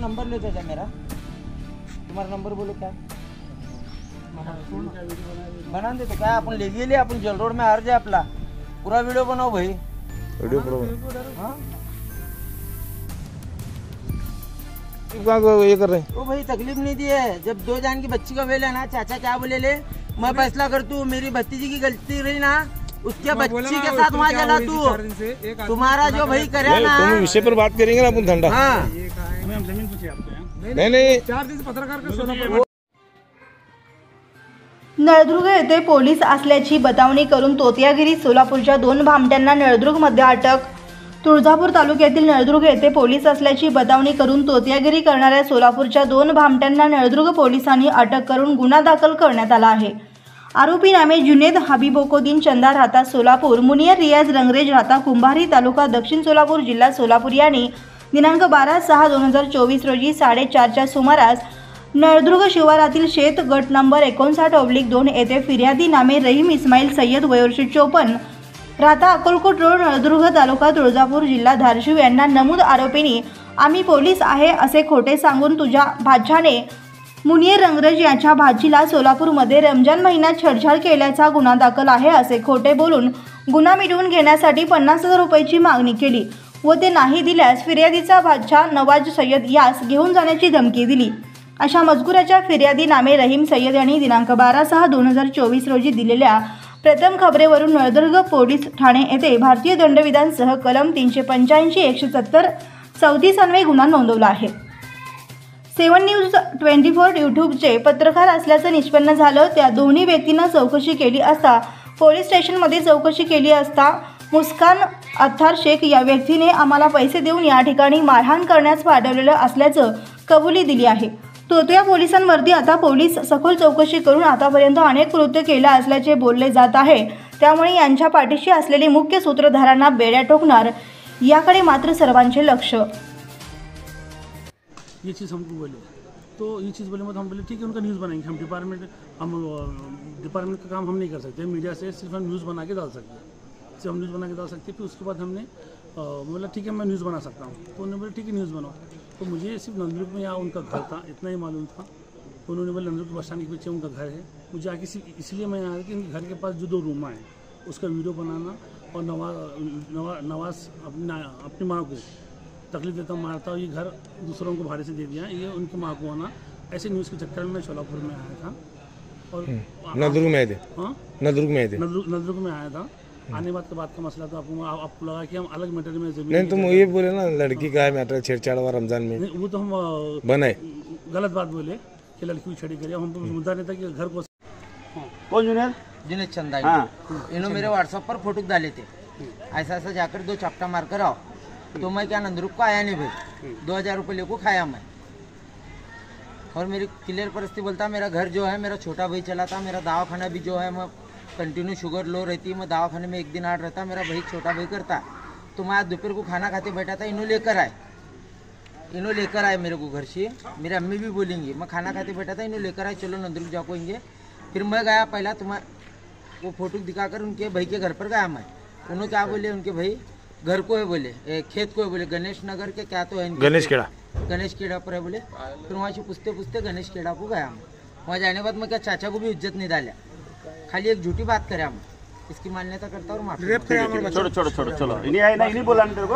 Number लेते क्या मेरा? तुम्हारा नंबर बोलो क्या? बना दे तो क्या अपन ले लिए अपन जल रोड में हार जाए अपना पूरा वीडियो बनाओ भाई। वीडियो बनाओ ये कर रहे हैं। ओ भाई तकलीफ नहीं दी है। जब 2 जान की बच्ची का वेल है ना, चाचा क्या बोले ले मैं फैसला कर तू, मेरी भतीजी की गलती रही ना उसके बच्ची के साथ वहाँ जला तू, तुम्हारा जो भाई करे ना। तुम विषय पर बात करेंगे ना अपन ठंडा। हाँ जमीन पूछिए आपको। नहीं 4 दिन पत्रकार का सोलापूर नळदुर्ग येथे पोलीस असल्याची बतावणी करून तोतियागिरी सोलापूरच्या 2 भामट्यांना नळदुर्गमध्ये अटक। तुळजापूर तालुक्यातील नळदुर्ग येथे पोलीस असल्याची बतावणी करून तोतियागिरी करणाऱ्या सोलापूरच्या 2 भामट्यांना नळदुर्ग पोलिसांनी अटक करून गुन्हा दाखल करण्यात आला आहे। आरोपी नामे जुनेद हबीबोकोदीन चंदा राहता सोलापूर, मुनियर रियाज रंगरेज राहता कुंभारी तालुका दक्षिण सोलापूर जिल्हा सोलापूर यांनी दिनांक 12/6/2024 रोजी 4:30च्या सुमारास नळदुर्ग शिवारातील शेत गट नंबर 59/2 येथे फिर्यादी नामे रहीम इस्माईल सय्यद वयोवर्ष 54 राहता अकोलकोट रोड नळदुर्ग तालुका तुळजापूर जिल्हा धाराशिव यांना नमूद आरोपींनी आम्ही पोलीस आहे असे खोटे सांगून तुझ्या भाच्याने मुनियर रंगरेज याच्या भाचीला सोलापूरमध्ये रमजान महिन्यात छेडछाड केल्याचा गुन्हा दाखल आहे असे खोटे बोलून गुन्हा मिटवून घेण्यासाठी 50,000 रुपयाची मागणी केली व ते नाही दिल्यास फिर्यादीचा भाचा नवाज सय्यद यास घेऊन जाण्याची धमकी दिली। अशा मजकुराच्या फिर्यादी नामे रहीम सय्यद यांनी दिनांक 12/6/2024 रोजी दिलेल्या प्रथम खबरेवरून नळदुर्ग पोलीस ठाणे येथे भारतीय दंडविधानसह कलम 385 170 34 अन्वये गुन्हा नोंदवला आहे। 7 न्यूज 24 यूट्यूबचे पत्रकार असल्याचं निष्पन्न झालं। त्या दोन्ही व्यक्तींना चौकशी केली असता पोलीस स्टेशनमध्ये चौकशी केली असता मुस्कान अत्तार शेख या व्यक्तीने आम्हाला पैसे देऊन या ठिकाणी मारहाण करण्यास पाठवलेलं असल्याचं कबुली दिली आहे। तोतिया पोलिसांवरती आता पोलीस सखोल चौकशी करून आतापर्यंत अनेक कृत्य केले असल्याचे बोलले जात आहे। त्यामुळे यांच्या पाठीशी असलेली मुख्य सूत्रधारांना बेड्या ठोकणार याकडे मात्र सर्वांचे लक्ष। ये चीज़ हमको बोले तो ये चीज़ बोले मतलब हम बोले ठीक है उनका न्यूज़ बनाएंगे। हम डिपार्टमेंट का काम हम नहीं कर सकते, मीडिया से सिर्फ हम न्यूज़ बना के डाल सकते हैं, सिर्फ हम न्यूज़ बना के डाल सकते हैं। फिर उसके बाद हमने बोला ठीक है मैं न्यूज़ बना सकता हूँ, तो उन्होंने बोला ठीक है न्यूज़ बनाओ। तो मुझे सिर्फ नंदुर्ग में यहाँ उनका घर था इतना ही मालूम था। उन्होंने बोला नंदुर्ग बस स्टैंड के पीछे उनका घर है। मुझे आगे सिर्फ इसलिए मैं आया कि उनके घर के पास जो 2 रूम हैं उसका वीडियो बनाना और नवाज अपनी माँ को तकलीफ देता मारता और ये घर दूसरों को भाड़े से दे दिया, ये उनकी माँ को आना, ऐसे न्यूज़ के चक्कर में मैं सोलापुर में आया था। और नळदुर्ग में आए थे। हाँ नळदुर्ग में आए थे। नळदुर्ग में आया था। आने बाद के बाद का मसला था आपको लगा कि हम अलग मैटर में जमीन नहीं तुम ये बोले ना लड़की का है मैटर छेड़छाड़ हुआ रमजान में। नहीं वो तो हम बनाए गलत बात बोले कि लड़की को छेड़ी करिए। हमको मुद्दा नहीं था कि घर को कौन जुनेद चंदा। इन्होंने मेरे व्हाट्सएप पर फोटो डाले थे, ऐसा जाकर 2 चपटा मार कर आओ। तो मैं क्या नंदुर्ग को आया नहीं भाई, 2000 रुपये लेको खाया मैं। और मेरी क्लियर परिस्थिति बोलता मेरा घर जो है मेरा छोटा भाई चलाता, मेरा दवाखाना भी जो है मैं कंटिन्यू शुगर लो रहती, मैं दवाखाने में 1 दिन 8 रहता, मेरा भाई छोटा भाई करता। तो मैं आज दोपहर को खाना खाते बैठा था, इन्हों लेकर आए मेरे को घर से। मेरी अम्मी भी बोलेंगी, मैं खाना खाते बैठा था, इन्हों लेकर आए चलो नंदुर्ग जाको होंगे। फिर मैं गया पहला तुम्हें वो फोटो दिखाकर उनके भाई के घर पर गया मैं। उन्होंने क्या बोले उनके भाई घर को है बोले, खेत को है बोले, गणेश नगर के क्या तो है गणेश खेड़ा पर है बोले। फिर वहाँ से पूछते गणेश खेड़ा को गया मैं। वहाँ जाने के बाद मैं क्या चाचा को भी इज्जत नहीं डाला, खाली एक झूठी बात करे हम, इसकी मान्यता करता और माफी। छोड़ो इन्हीं बोला तेरे को।